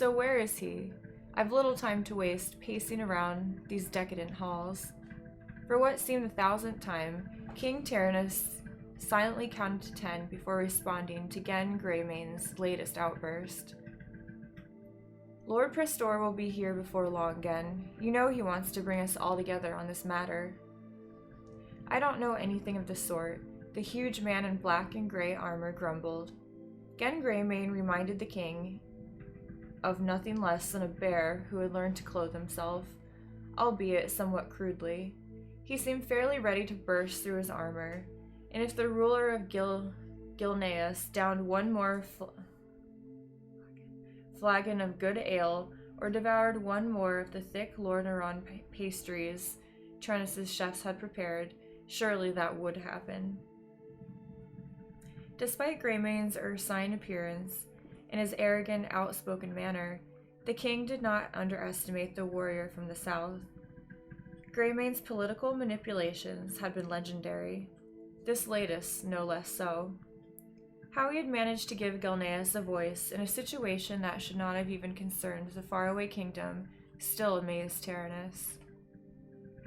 So where is he? I've little time to waste pacing around these decadent halls. For what seemed the 1000th time, King Tyrannus silently counted to 10 before responding to Gen Greymane's latest outburst. Lord Prestor will be here before long, Gen. You know he wants to bring us all together on this matter. I don't know anything of the sort, the huge man in black and gray armor grumbled. Gen Greymane reminded the king of nothing less than a bear who had learned to clothe himself, albeit somewhat crudely. He seemed fairly ready to burst through his armor, and if the ruler of Gilneas downed one more flagon of good ale, or devoured one more of the thick Lordaeron pastries Tyrannus's chefs had prepared, surely that would happen. Despite Greymane's ursine appearance and his arrogant, outspoken manner, the king did not underestimate the warrior from the south. Greymane's political manipulations had been legendary, this latest no less so. How he had managed to give Gilneas a voice in a situation that should not have even concerned the faraway kingdom still amazed Tyrannus.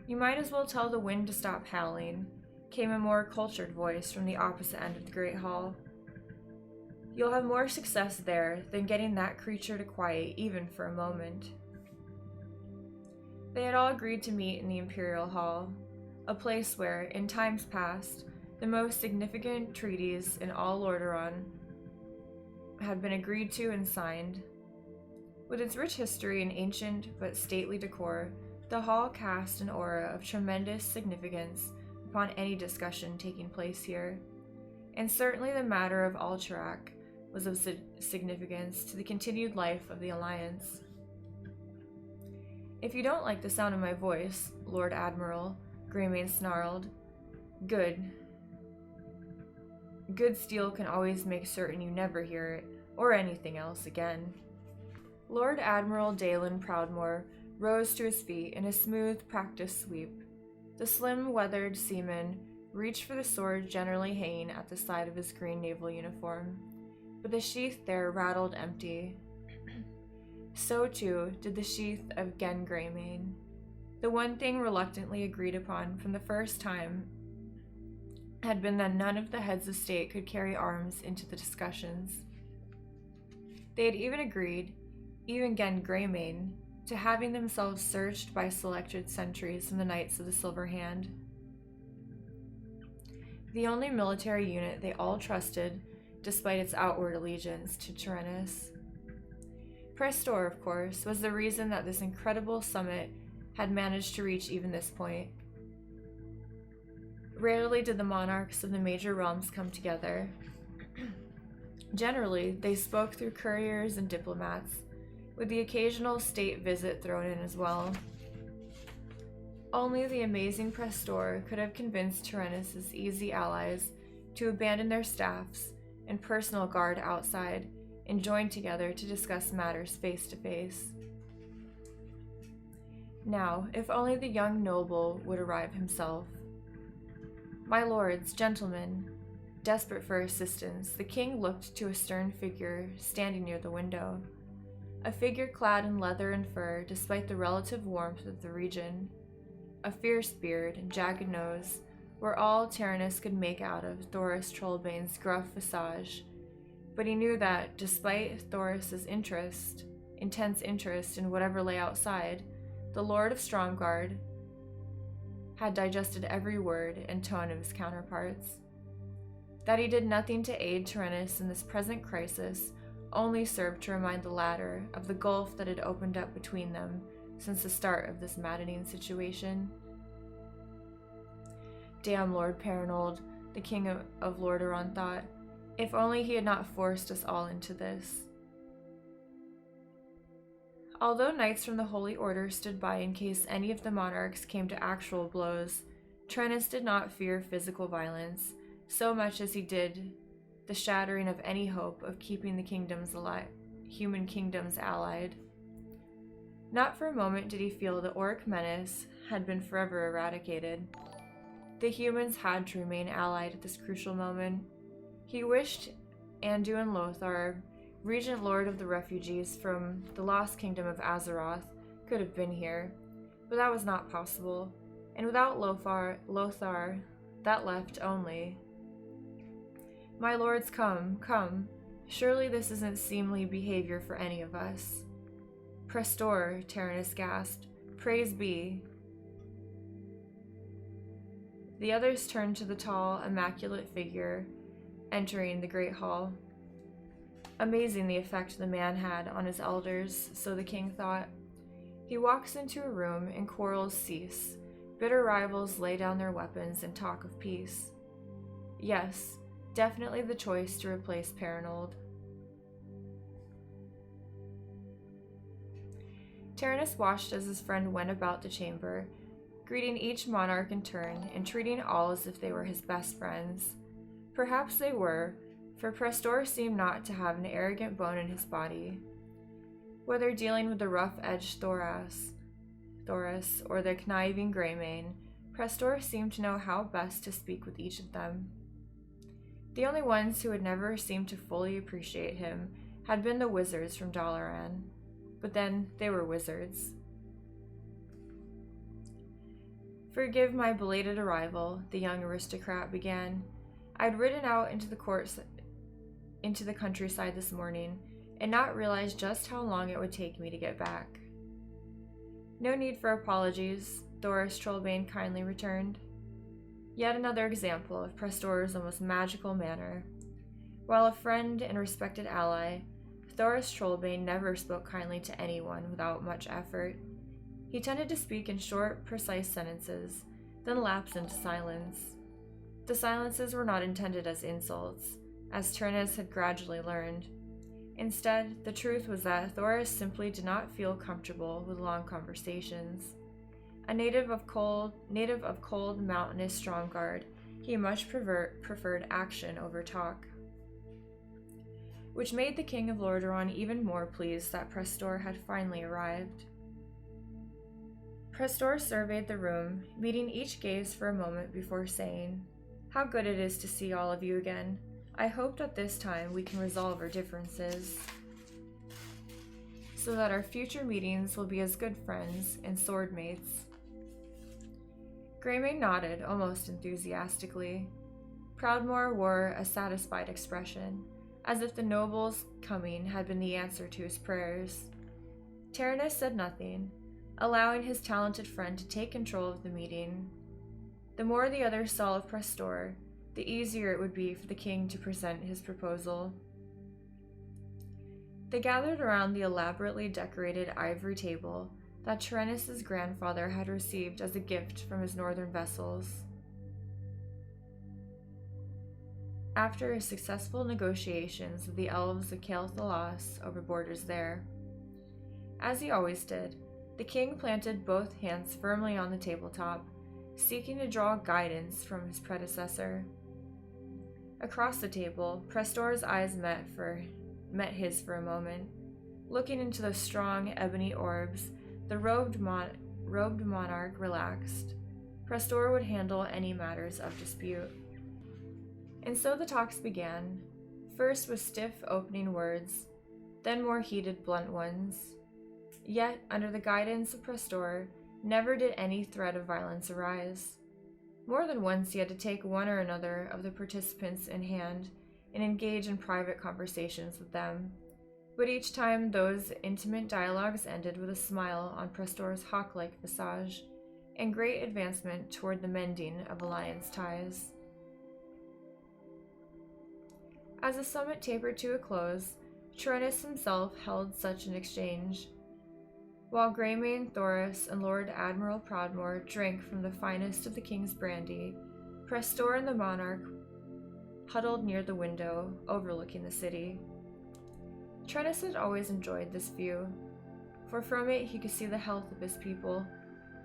You might as well tell the wind to stop howling, came a more cultured voice from the opposite end of the Great Hall. You'll have more success there than getting that creature to quiet even for a moment. They had all agreed to meet in the Imperial Hall, a place where, in times past, the most significant treaties in all Lordaeron had been agreed to and signed. With its rich history and ancient but stately decor, the hall cast an aura of tremendous significance upon any discussion taking place here, and certainly the matter of Alterac was of significance to the continued life of the Alliance. If you don't like the sound of my voice, Lord Admiral, Greymane snarled. Good. Good steel can always make certain you never hear it, or anything else again. Lord Admiral Dalen Proudmoore rose to his feet in a smooth, practiced sweep. The slim, weathered seaman reached for the sword generally hanging at the side of his green naval uniform, but the sheath there rattled empty. So too did the sheath of Gen Greymane. The one thing reluctantly agreed upon from the first time had been that none of the heads of state could carry arms into the discussions. They had even agreed, even Gen Greymane, to having themselves searched by selected sentries from the Knights of the Silver Hand. The only military unit they all trusted, despite its outward allegiance to Tyrannus. Prestor, of course, was the reason that this incredible summit had managed to reach even this point. Rarely did the monarchs of the major realms come together. Generally, they spoke through couriers and diplomats, with the occasional state visit thrown in as well. Only the amazing Prestor could have convinced Tyrannus's easy allies to abandon their staffs and personal guard outside and join together to discuss matters face to face. Now, if only the young noble would arrive himself. My lords, gentlemen, desperate for assistance, the king looked to a stern figure standing near the window. A figure clad in leather and fur despite the relative warmth of the region. A fierce beard and jagged nose were all Tyrannus could make out of Thoris Trollbane's gruff visage, but he knew that, despite Thoris's intense interest in whatever lay outside, the Lord of Stromgarde had digested every word and tone of his counterparts. That he did nothing to aid Tyrannus in this present crisis only served to remind the latter of the gulf that had opened up between them since the start of this maddening situation. Damn Lord Perinold, the king of Lordaeron thought, if only he had not forced us all into this. Although knights from the Holy Order stood by in case any of the monarchs came to actual blows, Tyrannus did not fear physical violence so much as he did the shattering of any hope of keeping the human kingdoms allied. Not for a moment did he feel the Auric menace had been forever eradicated. The humans had to remain allied at this crucial moment. He wished Anduin Lothar Regent Lord of the refugees from the lost kingdom of Azeroth, could have been here, but that was not possible, and without Lothar, that left only. My lords, come, come. Surely this isn't seemly behavior for any of us. Prestor, Taranis gasped. Praise be. The others turned to the tall, immaculate figure entering the great hall. Amazing the effect the man had on his elders, so the king thought. He walks into a room and quarrels cease. Bitter rivals lay down their weapons and talk of peace. Yes, definitely the choice to replace Paranold. Taranis watched as his friend went about the chamber, greeting each monarch in turn and treating all as if they were his best friends. Perhaps they were, for Prestor seemed not to have an arrogant bone in his body. Whether dealing with the rough-edged Thoras or the conniving Greymane, Prestor seemed to know how best to speak with each of them. The only ones who had never seemed to fully appreciate him had been the wizards from Dalaran. But then, they were wizards. Forgive my belated arrival, the young aristocrat began. I'd ridden out into the countryside this morning, and not realized just how long it would take me to get back. No need for apologies, Thoris Trollbane kindly returned. Yet another example of Prestor's almost magical manner. While a friend and respected ally, Thoris Trollbane never spoke kindly to anyone without much effort. He tended to speak in short, precise sentences, then lapse into silence. The silences were not intended as insults, as Taranis had gradually learned. Instead, the truth was that Thoris simply did not feel comfortable with long conversations. A native of cold, mountainous Stromgarde, he much preferred action over talk. Which made the King of Lordaeron even more pleased that Prestor had finally arrived. Prestor surveyed the room, meeting each gaze for a moment before saying, How good it is to see all of you again. I hope that this time we can resolve our differences, so that our future meetings will be as good friends and sword mates. Greymane nodded almost enthusiastically. Proudmoore wore a satisfied expression, as if the noble's coming had been the answer to his prayers. Taranis said nothing, allowing his talented friend to take control of the meeting. The more the others saw of Prestor, the easier it would be for the king to present his proposal. They gathered around the elaborately decorated ivory table that Taranis' grandfather had received as a gift from his northern vessels. After successful negotiations with the elves of Cael Thalas over borders there. As he always did, the king planted both hands firmly on the tabletop, seeking to draw guidance from his predecessor. Across the table, Prestor's eyes met his for a moment. Looking into those strong ebony orbs, the robed monarch relaxed. Prestor would handle any matters of dispute. And so the talks began, first with stiff opening words, then more heated blunt ones. Yet, under the guidance of Prestor, never did any threat of violence arise. More than once he had to take one or another of the participants in hand and engage in private conversations with them, but each time those intimate dialogues ended with a smile on Prestor's hawk-like visage and great advancement toward the mending of alliance ties. As the summit tapered to a close, Taranis himself held such an exchange, while Greymane, Thoris, and Lord Admiral Proudmoore drank from the finest of the king's brandy. Prestor and the monarch huddled near the window overlooking the city. Taranis had always enjoyed this view, for from it he could see the health of his people.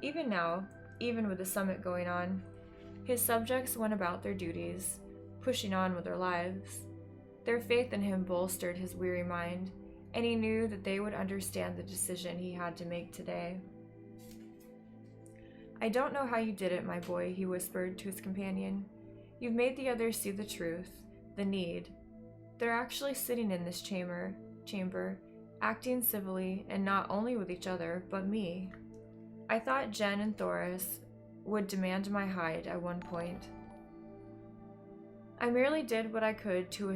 Even now, even with the summit going on, his subjects went about their duties, pushing on with their lives. Their faith in him bolstered his weary mind, and he knew that they would understand the decision he had to make today. I don't know how you did it, my boy, he whispered to his companion. You've made the others see the truth, the need. They're actually sitting in this chamber, chamber, acting civilly, and not only with each other, but me. I thought Jen and Thoris would demand my hide at one point. I merely did what I could to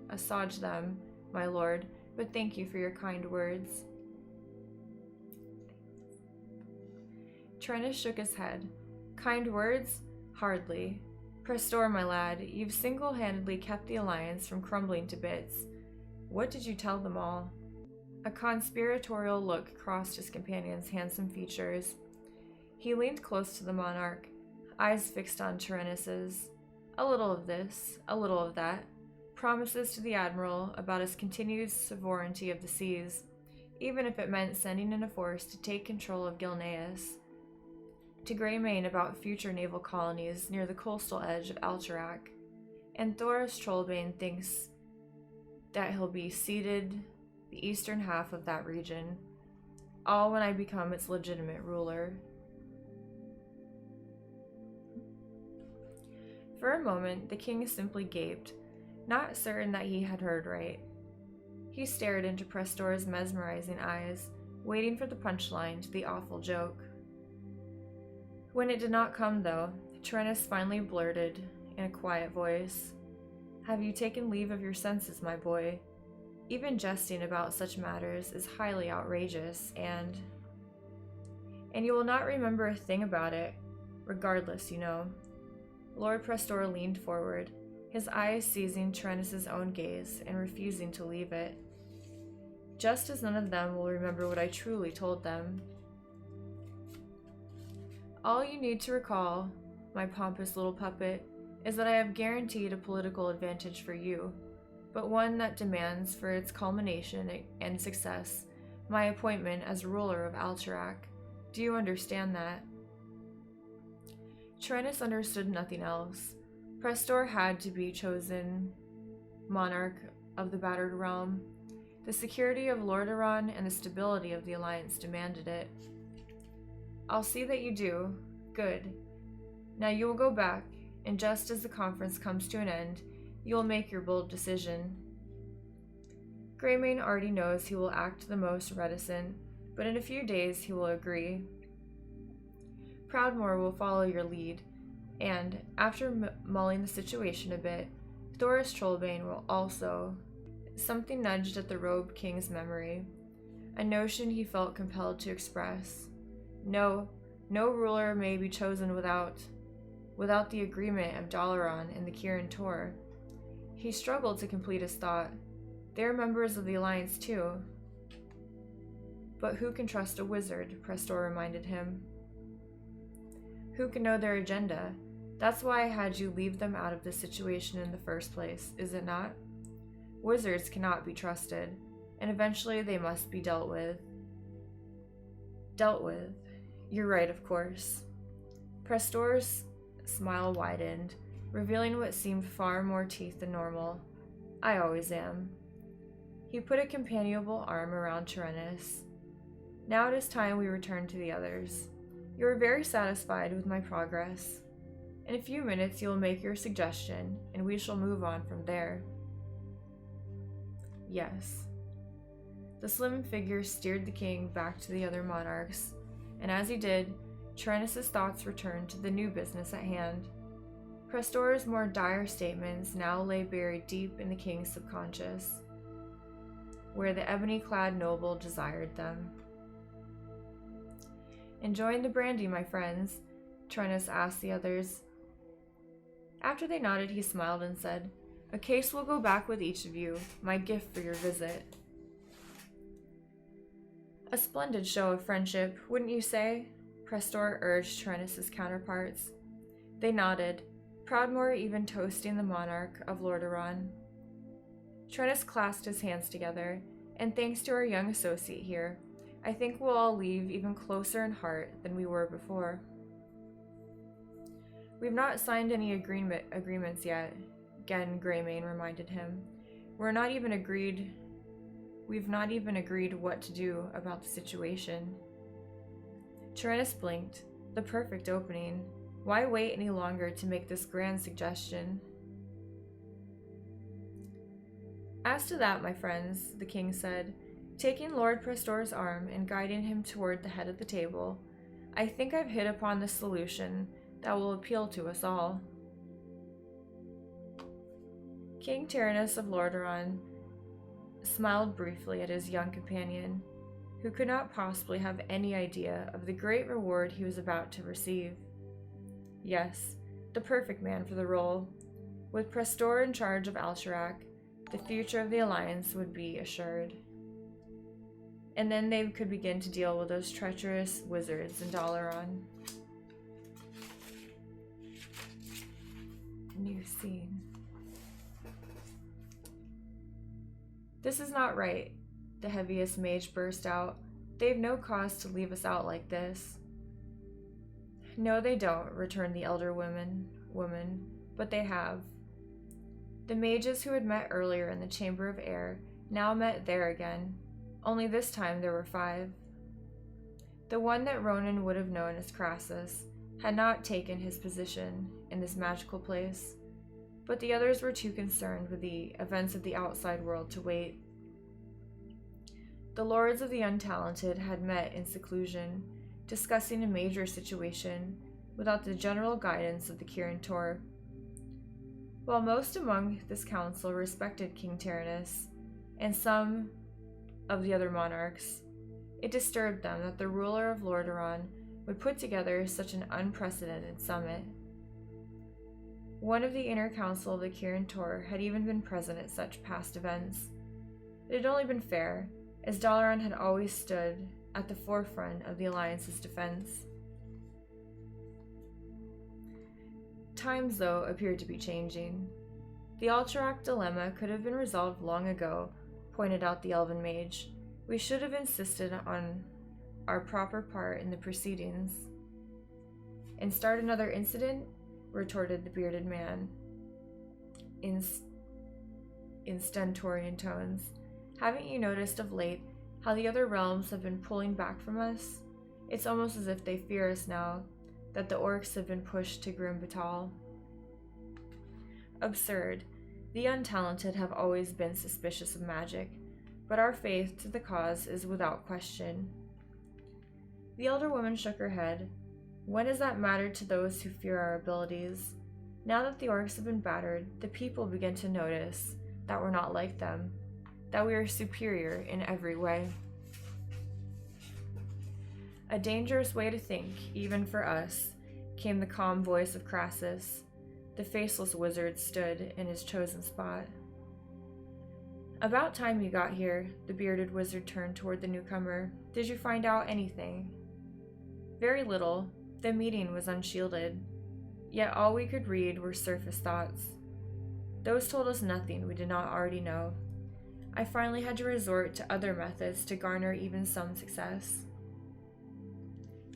assuage them, my lord, but thank you for your kind words. Trennis shook his head. Kind words? Hardly. Prestor, my lad, you've single-handedly kept the alliance from crumbling to bits. What did you tell them all? A conspiratorial look crossed his companion's handsome features. He leaned close to the monarch, eyes fixed on Tyrannis's. A little of this, a little of that. Promises to the admiral about his continued sovereignty of the seas, even if it meant sending in a force to take control of Gilneas. To Greymane about future naval colonies near the coastal edge of Alterac. And Thoris Trollbane thinks that he'll be ceded the eastern half of that region, all when I become its legitimate ruler. For a moment, the king simply gaped, not certain that he had heard right. He stared into Prestor's mesmerizing eyes, waiting for the punchline to the awful joke. When it did not come, though, Trennis finally blurted in a quiet voice, "Have you taken leave of your senses, my boy? Even jesting about such matters is highly outrageous, and you will not remember a thing about it, regardless, you know." Lord Prestor leaned forward, his eyes seizing Trennis's own gaze and refusing to leave it. Just as none of them will remember what I truly told them. All you need to recall, my pompous little puppet, is that I have guaranteed a political advantage for you, but one that demands for its culmination and success my appointment as ruler of Alterac. Do you understand that? Trennis understood nothing else. Prestor had to be chosen monarch of the battered realm. The security of Lordaeron and the stability of the alliance demanded it. I'll see that you do. Good. Now you will go back, and just as the conference comes to an end, you will make your bold decision. Greymane already knows he will act the most reticent, but in a few days he will agree. Proudmoore will follow your lead, and, after mulling the situation a bit, Thoris Trollbane will also. Something nudged at the robed king's memory, a notion he felt compelled to express. No ruler may be chosen without the agreement of Dalaran and the Kirin Tor. He struggled to complete his thought. They are members of the Alliance too. But who can trust a wizard, Prestor reminded him. Who can know their agenda? That's why I had you leave them out of this situation in the first place, is it not? Wizards cannot be trusted, and eventually they must be dealt with. Dealt with. You're right, of course. Prestor's smile widened, revealing what seemed far more teeth than normal. I always am. He put a companionable arm around Tyrannis. Now it is time we return to the others. You are very satisfied with my progress. In a few minutes you will make your suggestion, and we shall move on from there. Yes. The slim figure steered the king back to the other monarchs, and as he did, Tyrannis's thoughts returned to the new business at hand. Prestor's more dire statements now lay buried deep in the king's subconscious, where the ebony-clad noble desired them. Enjoying the brandy, my friends? Trennis asked the others. After they nodded, he smiled and said, "A case will go back with each of you, my gift for your visit." A splendid show of friendship, wouldn't you say? Prestor urged Tyrannis's counterparts. They nodded, Proudmoore even toasting the monarch of Lordaeron. Trennis clasped his hands together, and thanks to our young associate here, I think we'll all leave even closer in heart than we were before. We've not signed any agreements yet, again Greymane reminded him. We've not even agreed what to do about the situation. Tyrannis blinked. The perfect opening. Why wait any longer to make this grand suggestion? As to that, my friends, the king said, taking Lord Prestor's arm and guiding him toward the head of the table, I think I've hit upon the solution that will appeal to us all. King Tyrannus of Lordaeron smiled briefly at his young companion, who could not possibly have any idea of the great reward he was about to receive. Yes, the perfect man for the role. With Prestor in charge of Alterac, the future of the Alliance would be assured. And then they could begin to deal with those treacherous wizards in Dalaran. New scene. This is not right, the heaviest mage burst out. They've no cause to leave us out like this. No, they don't, returned the elder woman, but they have. The mages who had met earlier in the Chamber of Air now met there again, only this time there were 5. The one that Ronan would have known as Crassus had not taken his position in this magical place, but the others were too concerned with the events of the outside world to wait. The lords of the Untalented had met in seclusion, discussing a major situation without the general guidance of the Kirin Tor. While most among this council respected King Tyrannus, and some of the other monarchs, it disturbed them that the ruler of Lordaeron would put together such an unprecedented summit. One of the inner council of the Kirin Tor had even been present at such past events. It had only been fair, as Dalaran had always stood at the forefront of the Alliance's defense. Times, though, appeared to be changing. The Alterac dilemma could have been resolved long ago, pointed out the elven mage. We should have insisted on our proper part in the proceedings. And start another incident? Retorted the bearded man in stentorian tones. Haven't you noticed of late how the other realms have been pulling back from us? It's almost as if they fear us now that the orcs have been pushed to Grim Batal. Absurd. The Untalented have always been suspicious of magic, but our faith to the cause is without question. The elder woman shook her head. When has that mattered to those who fear our abilities? Now that the orcs have been battered, the people begin to notice that we're not like them, that we are superior in every way. A dangerous way to think, even for us, came the calm voice of Crassus. The faceless wizard stood in his chosen spot. About time you got here, the bearded wizard turned toward the newcomer. Did you find out anything? Very little. The meeting was unshielded, yet all we could read were surface thoughts. Those told us nothing we did not already know. I finally had to resort to other methods to garner even some success.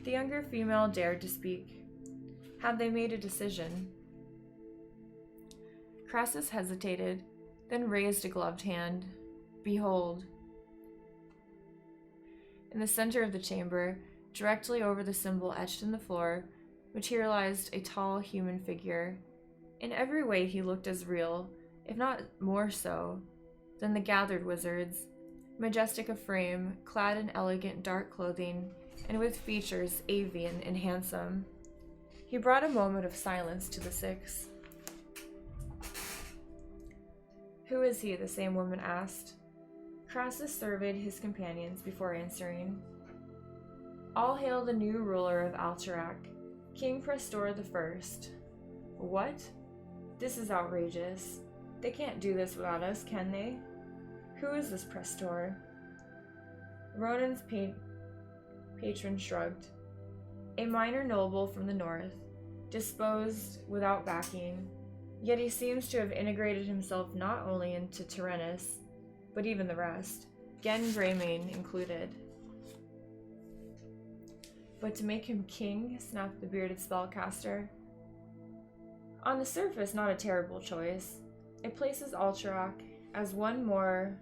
The younger female dared to speak. Have they made a decision? Crassus hesitated, then raised a gloved hand. Behold. In the center of the chamber, directly over the symbol etched in the floor, materialized a tall human figure. In every way he looked as real, if not more so, than the gathered wizards, majestic of frame, clad in elegant dark clothing, and with features avian and handsome. He brought a moment of silence to the 6. Who is he? The same woman asked. Crassus surveyed his companions before answering. All hail the new ruler of Alterac, King Prestor I. What? This is outrageous. They can't do this without us, can they? Who is this Prestor? Ronan's patron shrugged. A minor noble from the north, disposed without backing, yet he seems to have integrated himself not only into Tyrannus, but even the rest, Gen Greymane included. But to make him king, snapped the bearded spellcaster. On the surface, not a terrible choice. It places Alterac as once more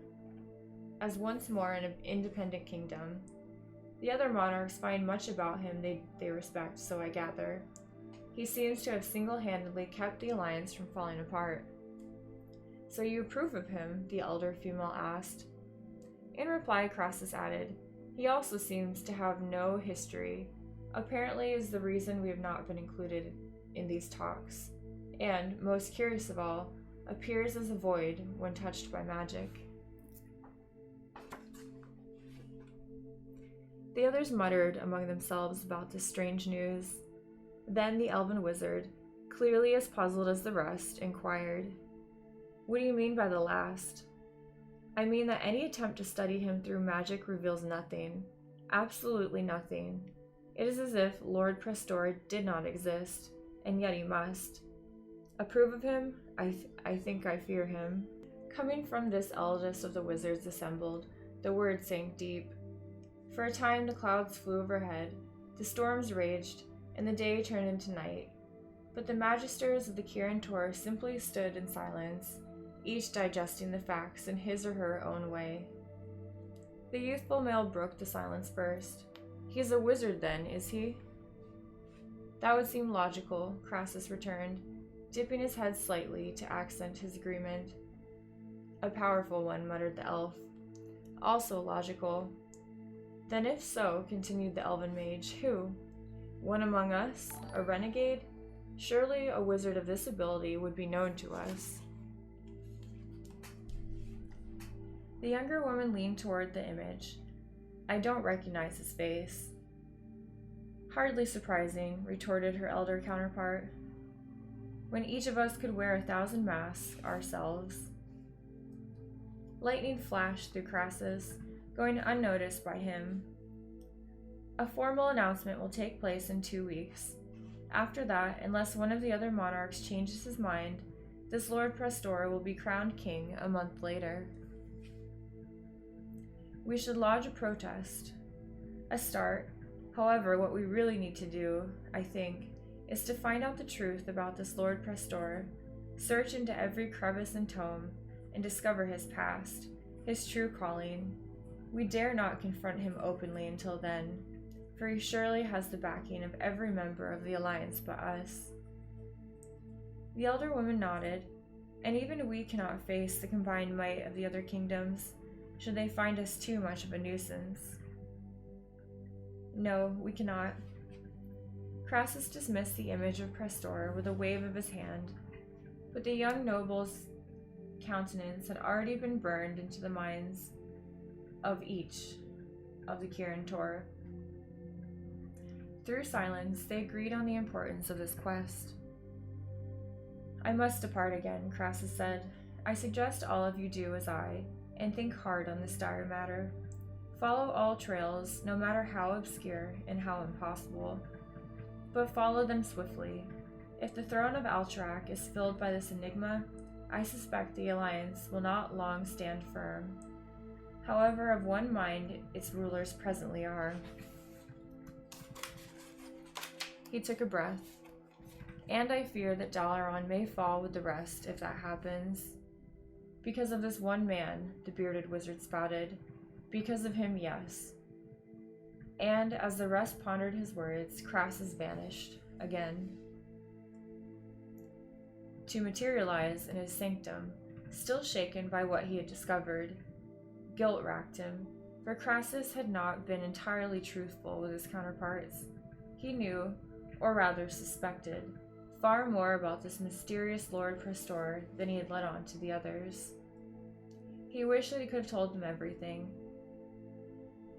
an independent kingdom. The other monarchs find much about him they respect, so I gather. He seems to have single-handedly kept the alliance from falling apart. "So you approve of him?" the elder female asked. In reply, Crassus added, "He also seems to have no history. Apparently is the reason we have not been included in these talks. And, most curious of all, appears as a void when touched by magic." The others muttered among themselves about this strange news. Then the elven wizard, clearly as puzzled as the rest, inquired, "What do you mean by the last?" "I mean that any attempt to study him through magic reveals nothing. Absolutely nothing. It is as if Lord Prestor did not exist, and yet he must. Approve of him? I think I fear him." Coming from this eldest of the wizards assembled, the words sank deep. For a time the clouds flew overhead, the storms raged, and the day turned into night. But the magisters of the Kirin Tor simply stood in silence, each digesting the facts in his or her own way. The youthful male broke the silence first. "He is a wizard then, is he?" "That would seem logical," Crassus returned, dipping his head slightly to accent his agreement. "A powerful one," muttered the elf. "Also logical." "Then if so," continued the elven mage, "who? One among us? A renegade? Surely a wizard of this ability would be known to us." The younger woman leaned toward the image. "I don't recognize his face." "Hardly surprising," retorted her elder counterpart, "when each of us could wear 1,000 masks ourselves." Lightning flashed through Crassus, going unnoticed by him. "A formal announcement will take place in 2 weeks. After that, unless one of the other monarchs changes his mind, this Lord Prestor will be crowned king a month later. We should lodge a protest. A start. However, what we really need to do, I think, is to find out the truth about this Lord Prestor, search into every crevice and tome, and discover his past, his true calling. We dare not confront him openly until then, for he surely has the backing of every member of the Alliance but us." The elder woman nodded, "And even we cannot face the combined might of the other kingdoms, should they find us too much of a nuisance." "No, we cannot." Crassus dismissed the image of Prestor with a wave of his hand, but the young noble's countenance had already been burned into the minds of each of the Kirin Tor. Through silence, they agreed on the importance of this quest. "I must depart again," Crassus said. "I suggest all of you do as I, and think hard on this dire matter. Follow all trails, no matter how obscure and how impossible. But follow them swiftly. If the throne of Alterac is filled by this enigma, I suspect the Alliance will not long stand firm. However, of one mind its rulers presently are." He took a breath. "And I fear that Dalaran may fall with the rest if that happens. Because of this one man," the bearded wizard spouted. "Because of him, yes." And as the rest pondered his words, Crassus vanished again, to materialize in his sanctum, still shaken by what he had discovered. Guilt racked him, for Crassus had not been entirely truthful with his counterparts. He knew, or rather suspected, far more about this mysterious Lord Prestor than he had let on to the others. He wished that he could have told them everything.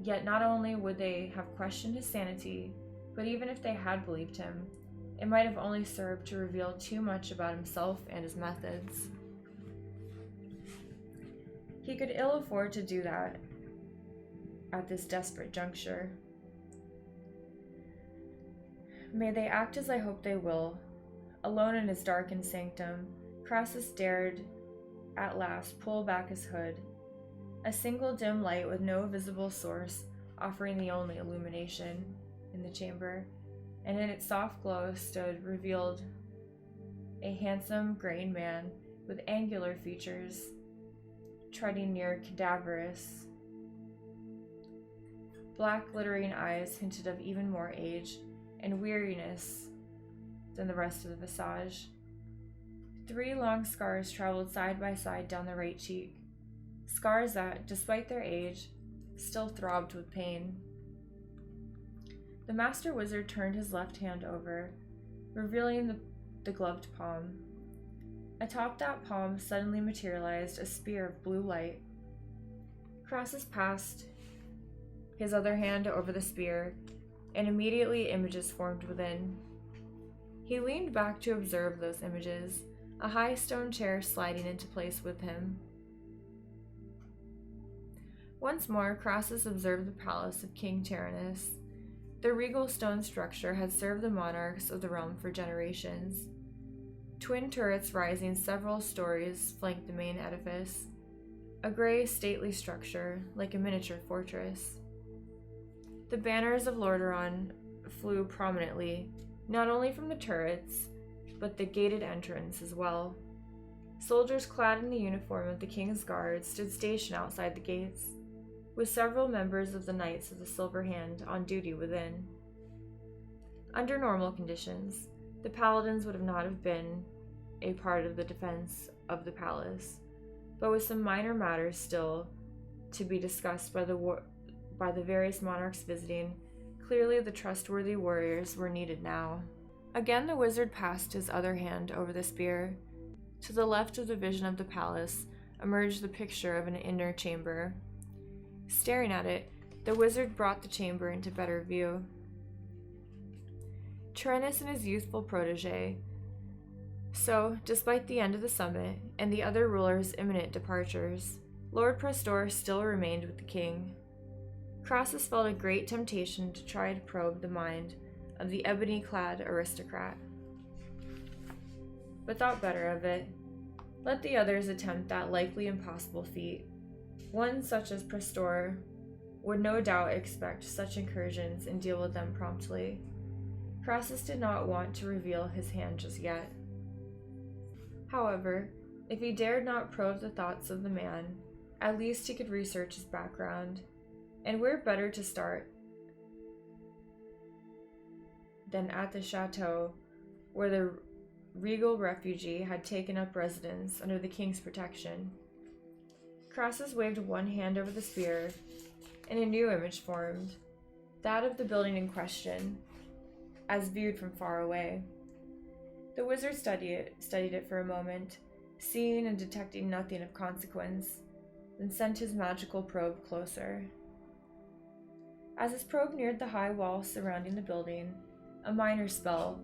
Yet not only would they have questioned his sanity, but even if they had believed him, it might have only served to reveal too much about himself and his methods. He could ill afford to do that at this desperate juncture. May they act as I hope they will. Alone in his darkened sanctum, Crassus dared at last pull back his hood, a single dim light with no visible source offering the only illumination in the chamber, and in its soft glow stood revealed a handsome, graying man with angular features, treading near cadaverous. Black glittering eyes hinted of even more age and weariness than the rest of the visage. 3 long scars traveled side by side down the right cheek. Scars that, despite their age, still throbbed with pain. The master wizard turned his left hand over, revealing the gloved palm. Atop that palm suddenly materialized a spear of blue light. Crassus passed his other hand over the spear, and immediately images formed within. He leaned back to observe those images, a high stone chair sliding into place with him. Once more, Crassus observed the palace of King Tyrannus. The regal stone structure had served the monarchs of the realm for generations. Twin turrets rising several stories flanked the main edifice, a gray, stately structure like a miniature fortress. The banners of Lordaeron flew prominently, not only from the turrets, but the gated entrance as well. Soldiers clad in the uniform of the King's Guard stood stationed outside the gates, with several members of the Knights of the Silver Hand on duty within. Under normal conditions, the paladins would not have been a part of the defense of the palace, but with some minor matters still to be discussed by the various monarchs visiting, clearly the trustworthy warriors were needed now. Again the wizard passed his other hand over the spear. To the left of the vision of the palace emerged the picture of an inner chamber. Staring at it, the wizard brought the chamber into better view. Tyrannus and his youthful protege. So, despite the end of the summit and the other rulers' imminent departures, Lord Prestor still remained with the king. Crassus felt a great temptation to try to probe the mind of the ebony-clad aristocrat, but thought better of it. Let the others attempt that likely impossible feat. One such as Prestor would no doubt expect such incursions and deal with them promptly. Crassus did not want to reveal his hand just yet. However, if he dared not probe the thoughts of the man, at least he could research his background. And where better to start than at the chateau, where the regal refugee had taken up residence under the king's protection. Crassus waved one hand over the spear, and a new image formed, that of the building in question, as viewed from far away. The wizard studied it for a moment, seeing and detecting nothing of consequence, then sent his magical probe closer. As his probe neared the high wall surrounding the building, a minor spell,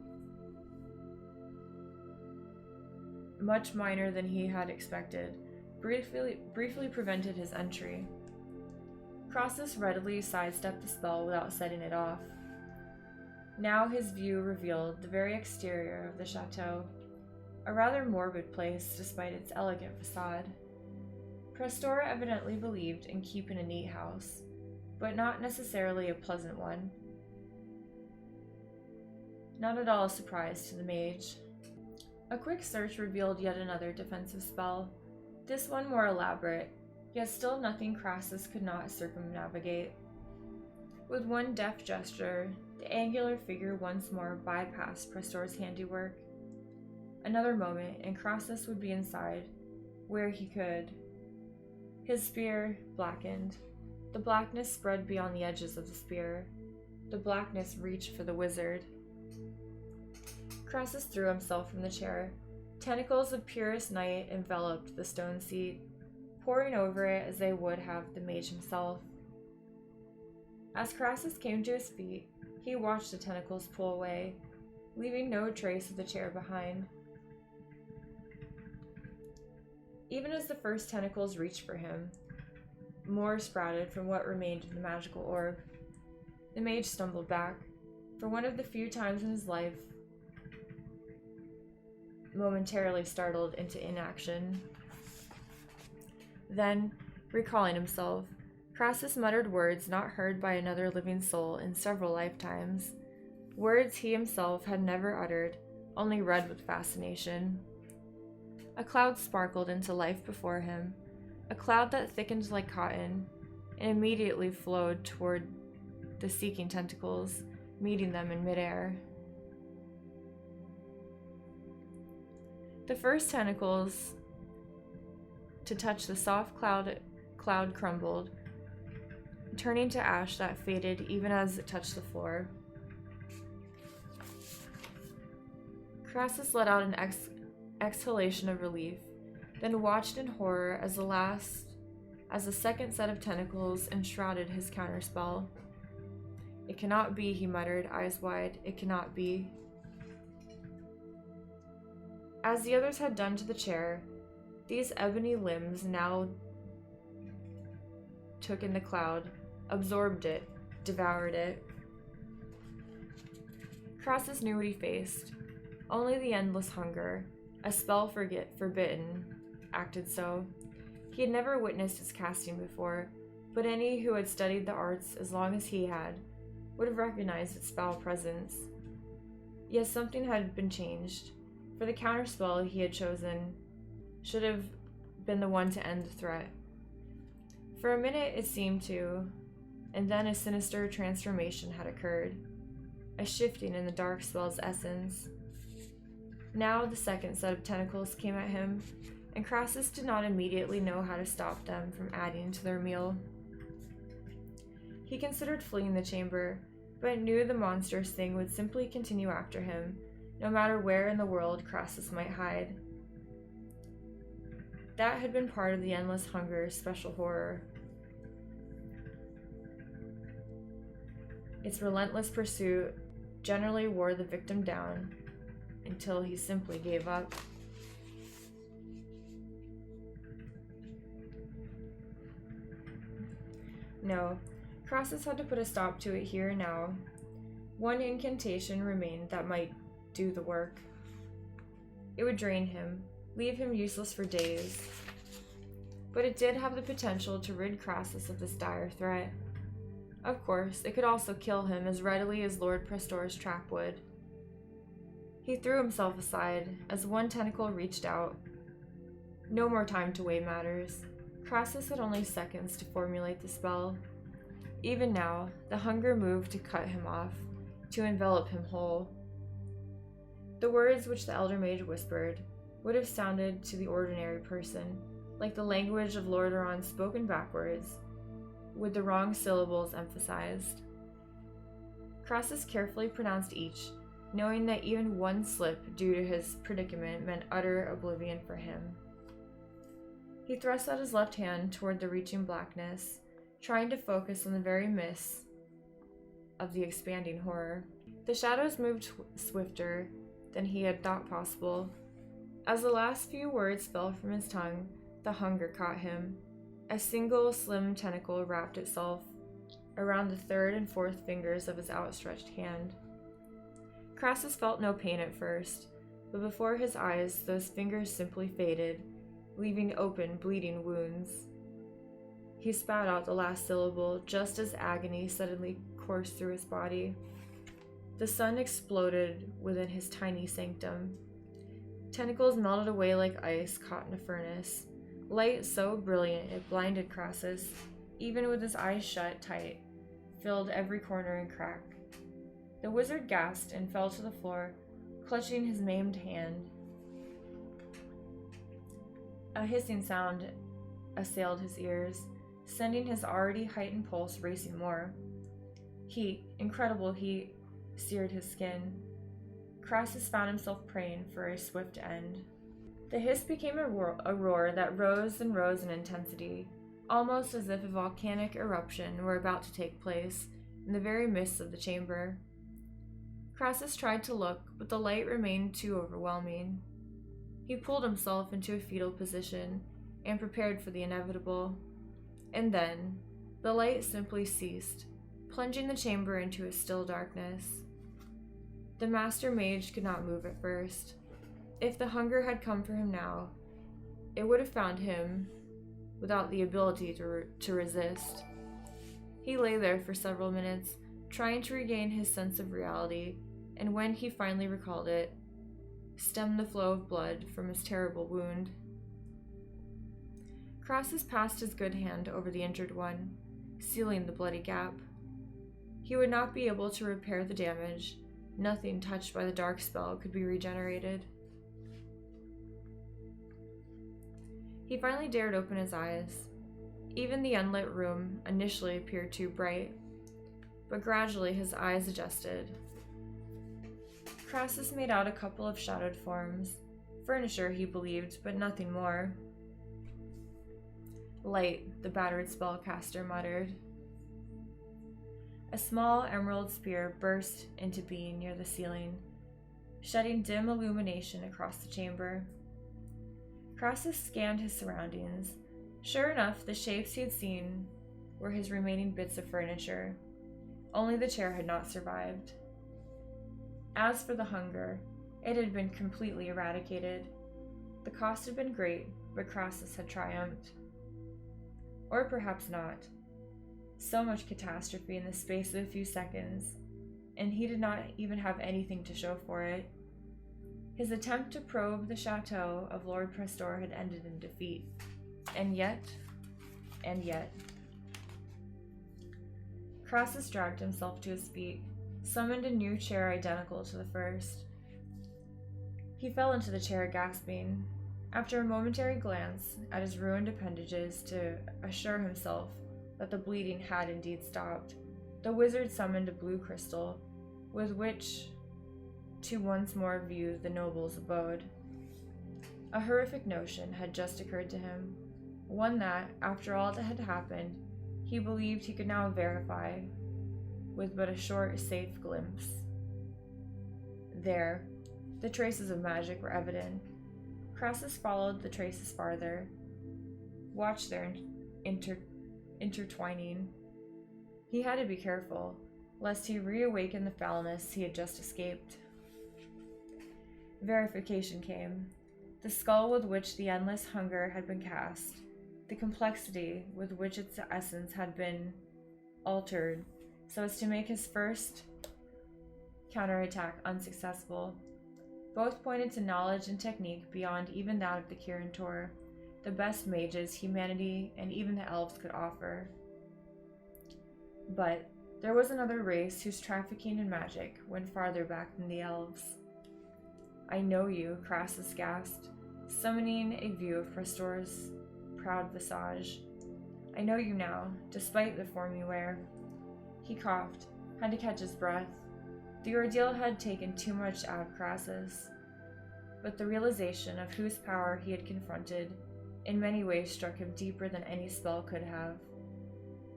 much minor than he had expected, briefly prevented his entry. Crassus readily sidestepped the spell without setting it off. Now his view revealed the very exterior of the chateau, a rather morbid place despite its elegant facade. Prestor evidently believed in keeping a neat house, but not necessarily a pleasant one. Not at all a surprise to the mage. A quick search revealed yet another defensive spell, this one more elaborate, yet still nothing Crassus could not circumnavigate. With one deft gesture, the angular figure once more bypassed Prestor's handiwork. Another moment, and Crassus would be inside, where he could. His spear blackened. The blackness spread beyond the edges of the spear. The blackness reached for the wizard. Crassus threw himself from the chair. Tentacles of purest night enveloped the stone seat, pouring over it as they would have the mage himself. As Crassus came to his feet, he watched the tentacles pull away, leaving no trace of the chair behind. Even as the first tentacles reached for him, more sprouted from what remained of the magical orb. The mage stumbled back, for one of the few times in his life, momentarily startled into inaction. Then, recalling himself, Crassus muttered words not heard by another living soul in several lifetimes, words he himself had never uttered, only read with fascination. A cloud sparkled into life before him, a cloud that thickened like cotton, and immediately flowed toward the seeking tentacles, meeting them in midair. The first tentacles to touch the soft cloud crumbled, turning to ash that faded even as it touched the floor. Crassus let out an exhalation of relief, then watched in horror as the second set of tentacles enshrouded his counterspell. "It cannot be," he muttered, eyes wide. "It cannot be." As the others had done to the chair, these ebony limbs now took in the cloud, absorbed it, devoured it. Crassus knew what he faced. Only the endless hunger, a spell forbidden, acted so. He had never witnessed its casting before, but any who had studied the arts as long as he had would have recognized its foul presence. Yet something had been changed, for the counterspell he had chosen should have been the one to end the threat. For a minute it seemed to, and then a sinister transformation had occurred, a shifting in the dark spell's essence. Now the second set of tentacles came at him, and Crassus did not immediately know how to stop them from adding to their meal. He considered fleeing the chamber, but knew the monstrous thing would simply continue after him, no matter where in the world Crassus might hide. That had been part of the endless hunger's special horror. Its relentless pursuit generally wore the victim down until he simply gave up. No, Crassus had to put a stop to it here and now. One incantation remained that might do the work. It would drain him, leave him useless for days. But it did have the potential to rid Crassus of this dire threat. Of course, it could also kill him as readily as Lord Prestor's trap would. He threw himself aside as one tentacle reached out. No more time to weigh matters. Crassus had only seconds to formulate the spell. Even now, the hunger moved to cut him off, to envelop him whole. The words which the Elder Mage whispered would have sounded to the ordinary person like the language of Lordaeron spoken backwards, with the wrong syllables emphasized. Crassus carefully pronounced each, knowing that even one slip due to his predicament meant utter oblivion for him. He thrust out his left hand toward the reaching blackness, trying to focus on the very mists of the expanding horror. The shadows moved swifter than he had thought possible. As the last few words fell from his tongue, the hunger caught him. A single slim tentacle wrapped itself around the third and fourth fingers of his outstretched hand. Crassus felt no pain at first, but before his eyes those fingers simply faded, leaving open, bleeding wounds. He spat out the last syllable just as agony suddenly coursed through his body. The sun exploded within his tiny sanctum. Tentacles melted away like ice caught in a furnace. Light so brilliant it blinded Crassus, even with his eyes shut tight, filled every corner and crack. The wizard gasped and fell to the floor, clutching his maimed hand. A hissing sound assailed his ears, sending his already heightened pulse racing more. Heat, incredible heat, seared his skin. Crassus found himself praying for a swift end. The hiss became a roar that rose and rose in intensity, almost as if a volcanic eruption were about to take place in the very midst of the chamber. Crassus tried to look, but the light remained too overwhelming. He pulled himself into a fetal position and prepared for the inevitable. And then, the light simply ceased, plunging the chamber into a still darkness. The Master Mage could not move at first. If the hunger had come for him now, it would have found him without the ability to resist. He lay there for several minutes, trying to regain his sense of reality, and when he finally recalled it, stemmed the flow of blood from his terrible wound. Crassus passed his good hand over the injured one, sealing the bloody gap. He would not be able to repair the damage. Nothing touched by the dark spell could be regenerated. He finally dared open his eyes. Even the unlit room initially appeared too bright, but gradually his eyes adjusted. Crassus made out a couple of shadowed forms, furniture he believed, but nothing more. Light, the battered spellcaster muttered. A small emerald spear burst into being near the ceiling, shedding dim illumination across the chamber. Crassus scanned his surroundings. Sure enough, the shapes he had seen were his remaining bits of furniture. Only the chair had not survived. As for the hunger, it had been completely eradicated. The cost had been great, but Crassus had triumphed. Or perhaps not. So much catastrophe in the space of a few seconds, and he did not even have anything to show for it. His attempt to probe the chateau of Lord Prestor had ended in defeat. And yet... Crassus dragged himself to his feet, summoned a new chair identical to the first. He fell into the chair, gasping. After a momentary glance at his ruined appendages to assure himself that the bleeding had indeed stopped, the wizard summoned a blue crystal, with which to once more view the noble's abode. A horrific notion had just occurred to him, one that, after all that had happened, he believed he could now verify with but a short, safe glimpse. There, the traces of magic were evident. Crassus followed the traces farther, watched their intertwining. He had to be careful, lest he reawaken the foulness he had just escaped. Verification came. The skull with which the endless hunger had been cast, the complexity with which its essence had been altered so as to make his first counterattack unsuccessful. Both pointed to knowledge and technique beyond even that of the Kirin, the best mages humanity and even the elves could offer. But there was another race whose trafficking in magic went farther back than the elves. "I know you," Crassus gasped, summoning a view of Prestor's proud visage. "I know you now, despite the form you wear." He coughed, had to catch his breath. The ordeal had taken too much out of Crassus, but the realization of whose power he had confronted in many ways struck him deeper than any spell could have.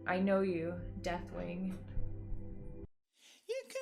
"I know you, Deathwing." You can